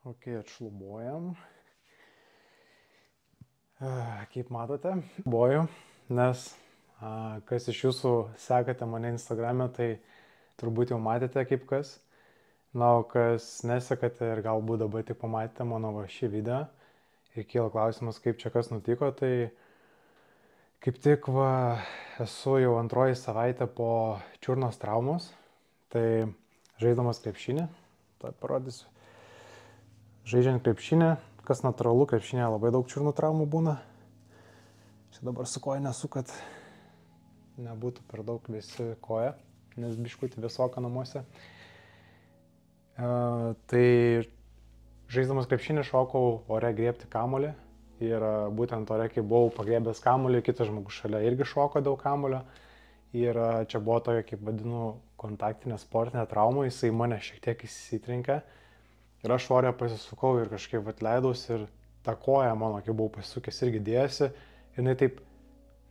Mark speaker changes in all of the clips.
Speaker 1: Ok, atšlubuojam. Kaip matote, boju, nes kas iš jūsų sekate mane Instagram'e, tai turbūt jau matėte kaip kas. Na, o kas nesekate ir galbūt dabar tik pamatėte mano šį video ir kyla klausimas, kaip čia kas nutiko, tai kaip tik esu jau antroji savaitė po čiurnos traumos, tai žaisdamas krepšinį, tai parodysiu. Žaidžiant krepšinį, kas natūralu, krepšinėje labai daug čiurnų traumų būna. Čia dabar su koja nesu, kad nebūtų per daug visi koja, nes biškutį vėsoka namuose. Tai žaisdamas krepšinį šokau ore griebti kamuolį ir būtent ore, kai buvau pagriebęs kamuolį, kitas žmogus šalia irgi šoko daug kamuolio. Ir čia buvo tokia, kaip vadinu, kontaktinė sportinė trauma, jisai mane šiek tiek įsitrenkė. Ir aš ore pasisukau ir kažkaip atleidausi ir ta koja mano, kai buvau pasisukęs, irgi dėjosi. Ir jinai taip,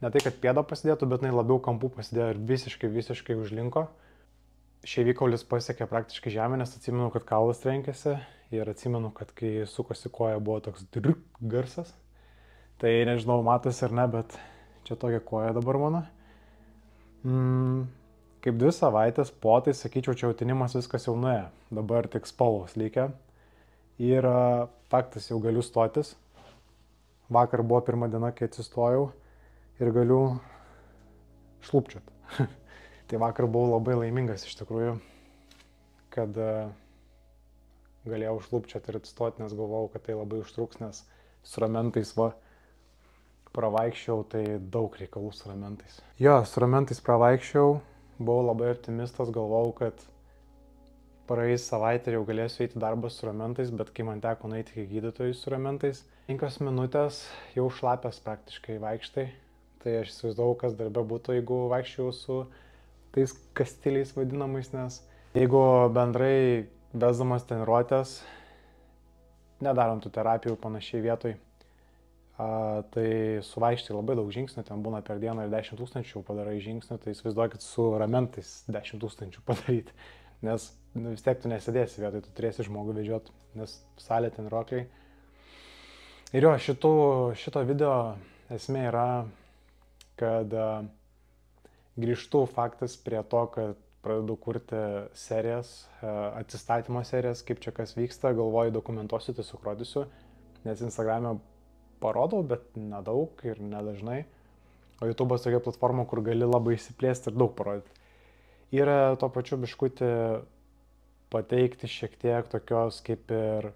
Speaker 1: ne tai, kad pėdą pasidėtų, bet jinai labiau kampų pasidėjo ir visiškai užlinko. Šeivikaulis pasiekė praktiškai žemę, nes atsimenu, kad kaulas trenkėsi. Ir atsimenu, kad kai sukosi koja, buvo toks garsas. Tai nežinau, matosi ar ne, bet čia tokia koja dabar mano. Kaip 2 savaitės po, tai sakyčiau, čia autinimas viskas jau nuėjo. Dabar tik spalvos likę. Ir faktas, jau galiu stotis. Vakar buvo pirma diena, kai atsistojau ir galiu šlubčioti. Tai vakar buvau labai laimingas iš tikrųjų, kad galėjau šlubčioti ir atsistoti, nes galvojau, kad tai labai užtruks, nes su ramentais pravaikščiau, tai daug reikalų su ramentais. Jo, su ramentais pravaikščiau. Buvau labai optimistas, galvojau, kad praeis savaitę ir jau galėsiu eiti darbą su ramentais, bet kai man teko nueiti iki gydytojų su ramentais, 5 minutės jau šlapęs praktiškai vaikštai. Tai aš įsivaizduoju, kas darbe būtų, jeigu vaikščiau su tais kastiliais vadinamais, nes jeigu bendrai vesdamas treniruotės, nedarant tų terapijų panašiai vietoj, tai suvaikštai labai daug žingsnių, ten būna per dieną ir 10 000 padarai žingsnių, tai įsivaizduokit su ramentais 10 000 padaryti, nes vis tiek tu nesėdėsi vietoj, tu turėsi žmogų vedžioti, nes salė treniruokliai. Ir jo, šito video esmė yra, kad grįžtu faktas prie to, kad pradedu kurti serijas, atsistatymo serijas, kaip čia kas vyksta, galvoju dokumentuosiu, tiesiog rodysiu, nes Instagram'e parodau, bet nedaug ir nedažnai. O YouTube'as tokia platforma, kur gali labai įsiplėsti ir daug parodyti. Ir tuo pačiu biškutį pateikti šiek tiek tokios kaip ir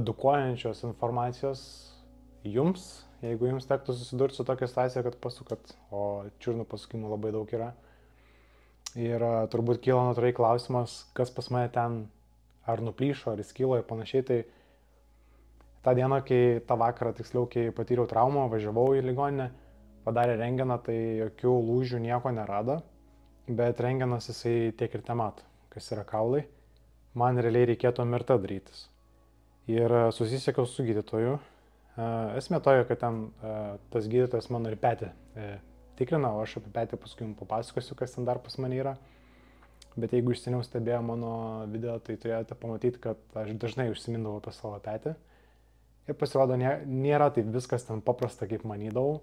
Speaker 1: edukuojančios informacijos jums, jeigu jums tektų susidurti su tokia situacija, kad pasukat, o čiurnų pasukimų labai daug yra. Ir turbūt kyla natūraliai klausimas, kas pas mane ten ar nuplyšo, ar įskilo ir panašiai. Tai tą dieną, tą vakarą tiksliau, kai patyriau traumą, važiavau į ligoninę, padarė rentgeną, tai jokių lūžių nieko nerado, bet rentgenas jisai tiek ir temato, kas yra kaulai. Man realiai reikėtų MRT darytis. Ir susisiekiau su gydytoju. Esmė toje, kad ten tas gydytojas mano ir petį tikrina, o aš apie petį paskui jums papasakosiu, kas ten dar pas mane yra. Bet jeigu iš seniau stebėjo mano video, tai turėjote pamatyti, kad aš dažnai užsimindavau apie savo petį. Ir pasirodo, nėra taip viskas ten paprasta, kaip manydavau,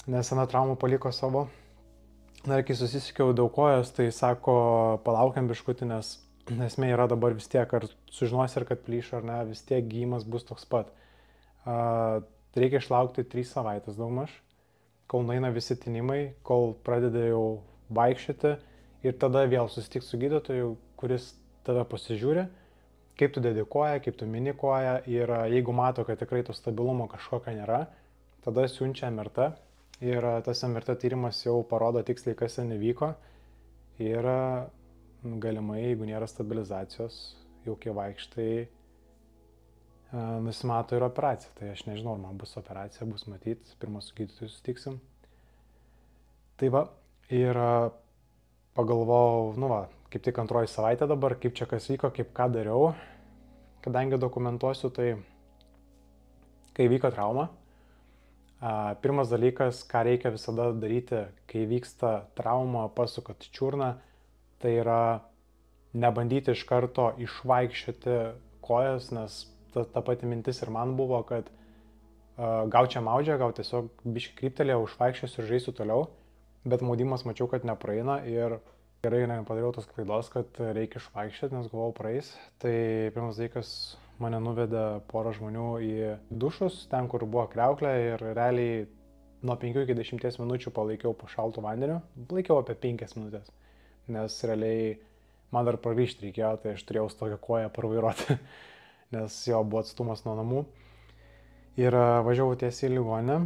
Speaker 1: nes sena trauma paliko savo. Na ir kai susisiekiau dėl kojos, tai sako, palaukiam biškutį, nes esmė yra dabar vis tiek, ar sužinosi, ar kad plyšo, ar ne, vis tiek gyjimas bus toks pat. Reikia išlaukti 3 savaitės daugmaž, kol nueina visi tinimai, kol pradeda jau vaikščioti ir tada vėl susitik su gydytoju, kuris tave pasižiūri, kaip tu dedi koją, kaip tu mini koją ir jeigu mato, kad tikrai to stabilumo kažkokio nėra, tada siunčia MRT ir tas MRT tyrimas jau parodo tiksliai, kas ten įvyko ir galimai, jeigu nėra stabilizacijos, jau kai vaikštai, nusimato ir operacija. Tai aš nežinau, ar man bus operacija, bus matyti, pirmą su gydytoju sutiksim. Tai va, ir pagalvojau, kaip tik antroji savaitė dabar, kaip čia kas vyko, kaip ką dariau. Kadangi dokumentuosiu, tai kai vyko trauma, pirmas dalykas, ką reikia visada daryti, kai vyksta trauma, pasukat čiurną, tai yra nebandyti iš karto išvaikščioti kojas, nes ta pati mintis ir man buvo, kad gal čia maudžia, gal tiesiog biškai kryptelėjau, užvaikščiosiu ir žaisiu toliau, bet maudimas mačiau, kad nepraeina ir gerai nepadariau tos klaidos, kad reikia išvaikščioti, nes galvojau praeis. Tai pirmas dalykas mane nuvedė porą žmonių į dušus, ten kur buvo kriauklė ir realiai nuo 5 iki 10 minučių palaikiau po šaltu vandeniu, laikiau apie 5 minutės, nes realiai man dar praryšti reikėjo, tai aš turėjau tokią koją parvairuoti, nes jo buvo atstumas nuo namų. Ir važiavau tiesiai į ligoninę.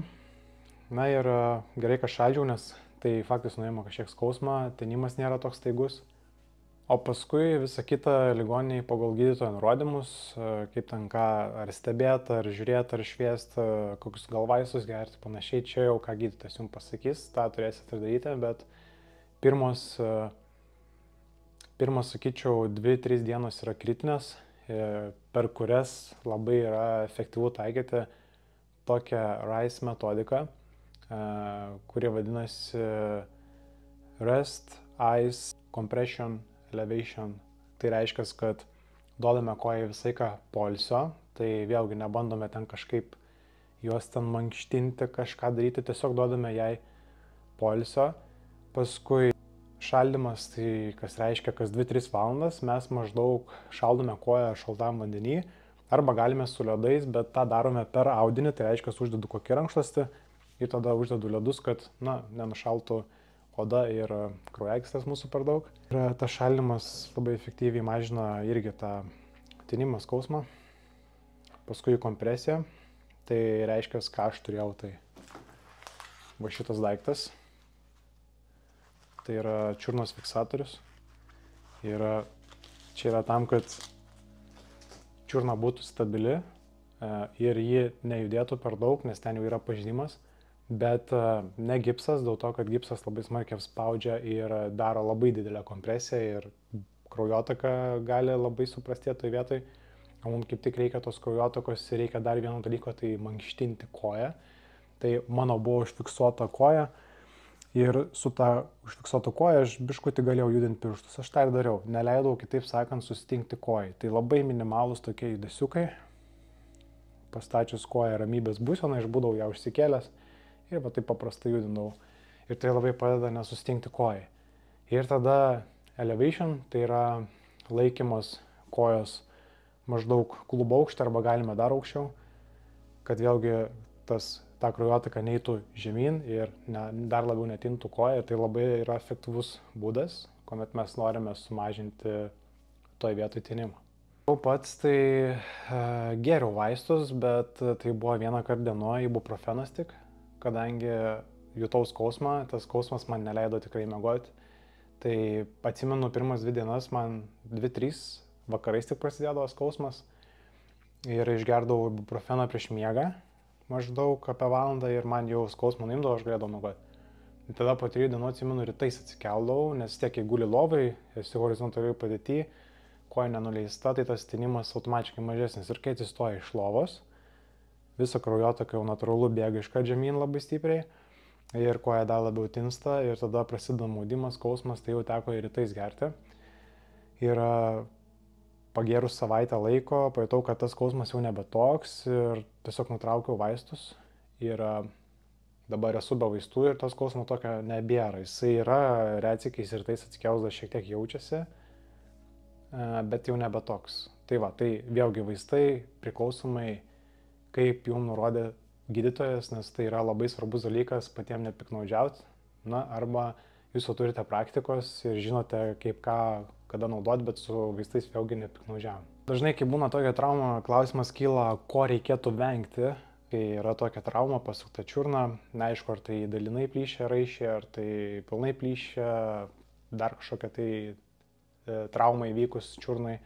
Speaker 1: Na ir gerai, kad šaldžiau, nes tai faktas nuėmė kažkiek skausmą, tinimas nėra toks staigus. O paskui visą kitą ligoniniai pagal gydytojo nurodymus, kaip ten ką, ar stebėti, ar žiūrėti, ar šviesti, kokius galvaisus gerti, panašiai, čia jau ką gydytojas jums pasakys, tą turėsite ir daryti, bet pirmos, sakyčiau, 2-3 dienos yra kritinės, per kurias labai yra efektyvu taikyti tokią RICE metodiką, kuri vadinasi Rest, Ice, Compression, Elevation. Tai reiškia, kad duodame kojai visai ką poilsio, tai vėlgi nebandome ten kažkaip juos ten mankštinti, kažką daryti, tiesiog duodame jai poilsio. Paskui šaldymas, tai kas reiškia, kas 2-3 valandas mes maždaug šaldome koją šaltam vandenį, arba galime su ledais, bet tą darome per audinį, tai reiškia, uždedu kokį rankšluostį ir tada uždedu ledus, kad nenušaltų oda ir kraujagyslės mūsų per daug. Ir tas šaldymas labai efektyviai mažina irgi tą tinimą, skausmą. Paskui kompresija, tai reiškia, ką aš turėjau, tai va šitas daiktas. Tai yra čiurnos fiksatorius. Ir čia yra tam, kad čiurna būtų stabili ir ji nejudėtų per daug, nes ten jau yra pažeidimas. Bet ne gipsas, dėl to, kad gipsas labai smarkiai spaudžia ir daro labai didelę kompresiją ir kraujotaka gali labai suprastėti toj vietoj. O mums kaip tik reikia tos kraujotakos ir reikia dar vieno dalyko, tai mankštinti koją. Tai mano buvo užfiksuota koja. Ir su tą užfiksuotu koją aš biškutį galėjau judinti pirštus. Aš tą ir dariau. Neleidau, kitaip sakant, sustingti kojai. Tai labai minimalus tokie judesiukai. Pastačius koją ramybės būseną, išbūdau ją užsikėlęs ir va taip paprastai judinau. Ir tai labai padeda nesustingti kojai. Ir tada elevation, tai yra laikymas kojos maždaug klubo aukštį arba galime dar aukščiau, kad vėlgi ta kraujotaka neitų žemyn ir dar labiau netintų koją. Tai labai yra efektyvus būdas, kuomet mes norime sumažinti toj vietoj tinimą. Pats tai geriau vaistus, bet tai buvo vieną kartą dienoj ibuprofenas tik, kadangi jutau skausmą, tas skausmas man neleido tikrai miegoti. Tai atsimenu, pirmas 2 dienas man 2-3 vakarais tik prasidėdavo skausmas ir išgerdavau ibuprofeną prieš miegą. Maždaug apie valandą ir man jau skausmą nuimdavo, aš galėdavau miegoti. Tada po 3 dienų atsimenu, rytais atsikeldavau, nes tiek kai guli lovai, esi horizontaliai padėty, koja nenuleista, tai tas tinimas automatiškai mažesnis. Ir kai atsistoja iš lovos, visa kraujotaka jau natūralu bėga iškart žemyn labai stipriai ir koja dar labiau tinsta ir tada prasideda maudimas, skausmas, tai jau teko ir rytais gerti. Ir pagėrus savaitę laiko, pajutau, kad tas skausmas jau nebe toks ir tiesiog nutraukiau vaistus ir dabar esu be vaistų ir tas skausmo tokio nebėra. Jisai yra retsykiais ir tais atsikelsdas šiek tiek jaučiasi, bet jau nebe toks. Tai va, tai vėlgi vaistai priklausomai kaip jums nurodė gydytojas, nes tai yra labai svarbus dalykas patiems nepiknaudžiauti, arba jūs jau turite praktikos ir žinote kaip ką, kada naudoti, bet su vaistais vėlgi nepiknaudžiaujam. Dažnai, kai būna tokia trauma, klausimas kyla, ko reikėtų vengti, kai yra tokia trauma, pasukta čiurna, neaišku, ar tai dalinai plyšia raiščiai, ar tai pilnai plyšia, dar kažkokia tai trauma įvykus čiurnai.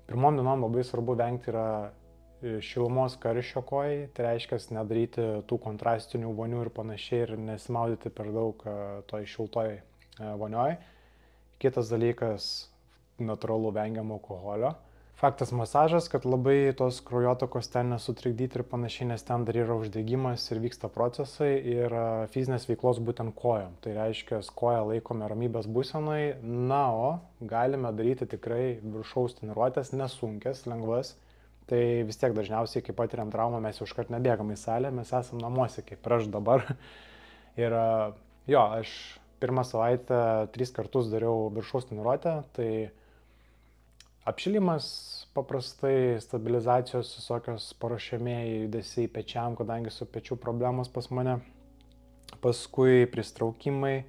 Speaker 1: Pirmom dienom labai svarbu vengti yra šilumos karščio kojai, tai reiškia nedaryti tų kontrastinių vonių ir panašiai ir nesimaudyti per daug toj šiltoj vonioj. Kitas dalykas, natūralu vengiam alkoholio. Faktas masažas, kad labai tos kraujotakos ten nesutrikdyti ir panašiai, nes ten dar yra uždegimas ir vyksta procesai ir fizinės veiklos būtent kojom. Tai reiškia, koją laikome ramybės būsenai, na, o galime daryti tikrai viršaus treniruotės, nesunkės, lengvas. Tai vis tiek dažniausiai, kai patiriam traumą, mes jau iškart nebėgam į salę, mes esam namuose, kaip ir aš dabar. Ir jo, aš pirmą savaitę 3 kartus dariau viršaus treniruotę, tai apšilimas paprastai, stabilizacijos visokios paruošiamieji judesiai pečiam, kadangi su pečių problemos pas mane. Paskui pristraukimai,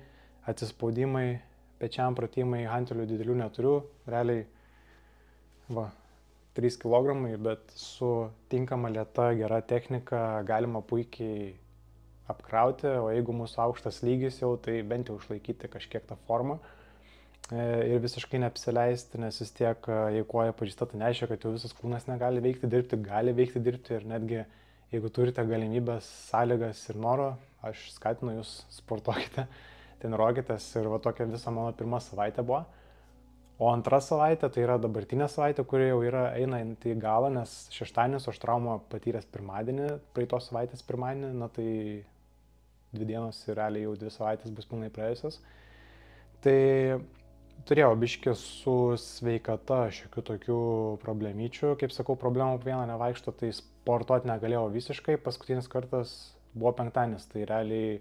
Speaker 1: atsispaudimai, pečiam pratimai, hantelių didelių neturiu, realiai 3 kg, bet su tinkama lėta, gera technika galima puikiai apkrauti, o jeigu mūsų aukštas lygis jau, tai bent jau išlaikyti kažkiek tą formą. Ir visiškai neapsileisti, nes vis tiek, jei koja pažįsta, tai nereiškia, kad jau visas kūnas negali veikti, gali veikti dirbti ir netgi jeigu turite galimybės, sąlygas ir noro, aš skatinu jūs sportuokite, treniruokitės ir va tokia visa mano pirma savaitė buvo. O antra savaitė, tai yra dabartinė savaitė, kuri jau eina į galą, nes šeštadienis aš traumą patyręs pirmadienį, praeitos savaitės pirmadienį, na tai 2 dienos ir realiai jau 2 savaitės bus pilnai praėjusios. Tai turėjau biškį su sveikata šiokių tokių problemyčių, kaip sakau, problemų vieną nevaikšto, tai sportuoti negalėjau visiškai, paskutinis kartas buvo penktadienis, tai realiai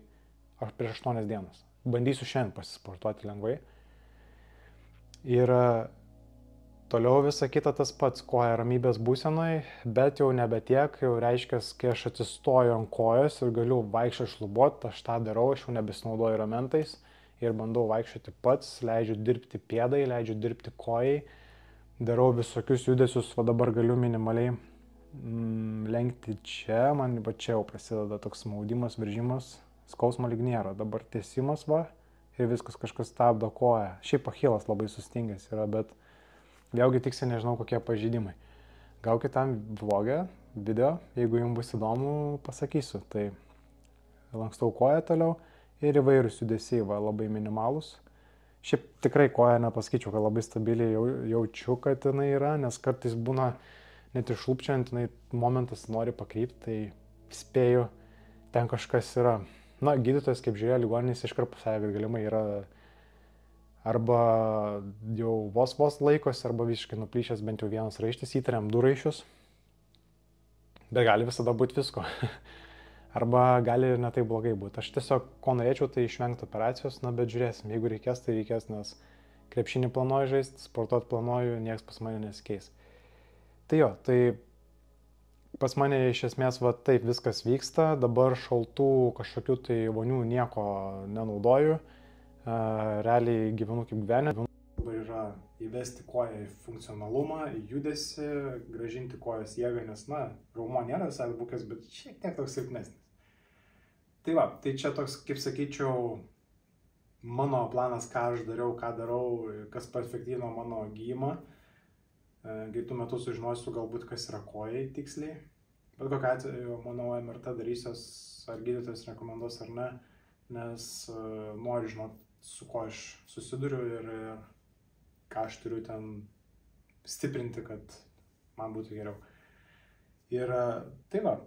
Speaker 1: aš prieš 8 dienas. Bandysiu šiandien pasisportuoti lengvai. Ir toliau visa kita tas pats, koja ramybės būsenoj, bet jau nebe tiek, jau reiškia, kai aš atsistoju ant kojos ir galiu vaikščioti šlubuoti, aš tą darau, aš jau nebesinaudoju ramentais. Ir bandau vaikščioti pats, leidžiu dirbti pėdai, leidžiu dirbti kojai, darau visokius judesius, o dabar galiu minimaliai lenkti čia, man va čia jau prasideda toks maudimas, veržimas, skausmo lyg nėra, dabar tiesimas va ir viskas kažkas stabdo koją. Šiaip achilas labai sustingęs yra, bet vėlgi tiksliai nežinau kokie pažeidimai. Gal kitam vlogė, video, jeigu jums bus įdomu, pasakysiu, tai lankstau koją toliau. Ir įvairūs judesiai, labai minimalūs. Šiaip tikrai koją nepasakyčiau, kad labai stabiliai jaučiu, kad jinai yra, nes kartais būna net išlūpčiant, jinai momentas nori pakrypti, tai spėju, ten kažkas yra. Na, gydytojas, kaip žiūrėjo, ligoninės iškart pasakė, kad galimai yra arba jau vos laikosi, arba visiškai nuplyšęs bent jau vienas raištis, įtariam 2 raiščius, bet gali visada būti visko. Arba gali ir ne taip blogai būti. Aš tiesiog, ko norėčiau, tai išvengti operacijos, na, bet žiūrėsim, jeigu reikės, tai reikės, nes krepšinį planuoju žaisti, sportuoti planuoju, nieks pas mane nesikeis. Tai jo, tai pas mane iš esmės va taip viskas vyksta, dabar šaltų kažkokių tai vonių nieko nenaudoju, realiai gyvenu kaip gyvenime. Dabar yra įvesti koją į funkcionalumą, į judesį, gražinti kojos jėgą, nes, na, raumo nėra visai atbukęs, bet šiek tiek toks silpnesnis. Tai va, tai čia toks, kaip sakyčiau, mano planas, ką aš dariau, ką darau, kas paefektyvino mano gijimą. Greitų metų sužinosiu galbūt, kas yra kojai tiksliai. Bet kokiu atveju, manau, MRT darysios, ar gydytojas rekomenduos ar ne, nes noriu žinoti, su ko aš susiduriu ir ką aš turiu ten stiprinti, kad man būtų geriau. Ir tai va,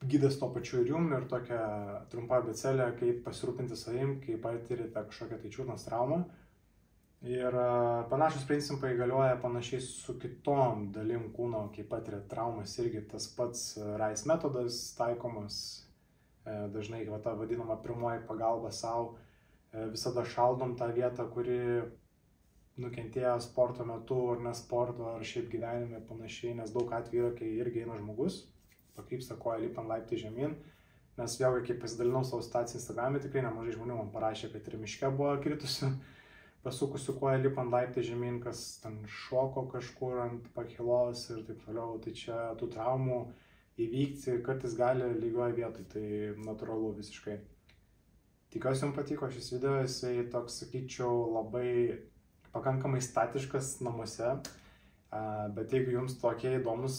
Speaker 1: gydas to pačiu ir jum ir tokia trumpa abėcėlė, kaip pasirūpinti savim, kai patirite kažkokią tai čiurnos traumą. Ir panašus principai galioja panašiai su kitom dalim kūno, kai patiria traumas, irgi tas pats RICE metodas taikomas, dažnai ta vadinama pirmoji pagalba savo, visada šaldom tą vietą, kuri nukentėjo sporto metu, ar ne sporto, ar šiaip gyvenime panašiai, nes daug atvejų yra, kai irgi eina žmogus, pakrypsta koja lipant laiptai žemyn, nes vėlgi, kai pasidalinau savo situaciją Instagram'e, tikrai nemažai žmonių man parašė, kad ir miške buvo kritusių, pasukusių koja lipant laiptai žemyn, kas ten šoko kažkur ant pakylos ir taip toliau, tai čia tų traumų įvykti kartais gali lygioje vietoje, tai natūralu visiškai. Tikiuosi jums patiko šis video, jisai toks, sakyčiau, labai pakankamai statiškas namuose, bet jeigu jums tokie įdomus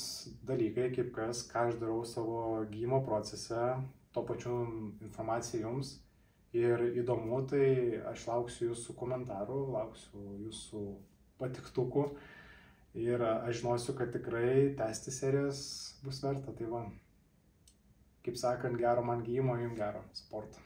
Speaker 1: dalykai, kaip ką aš darau savo gijimo procese, to pačiu informacija jums ir įdomu, tai aš lauksiu jūsų komentarų, lauksiu jūsų patiktukų Ir aš žinosiu, kad tikrai tęsti serijas bus verta. Tai va, kaip sakant, gero man gyjimo, jums gero sporto.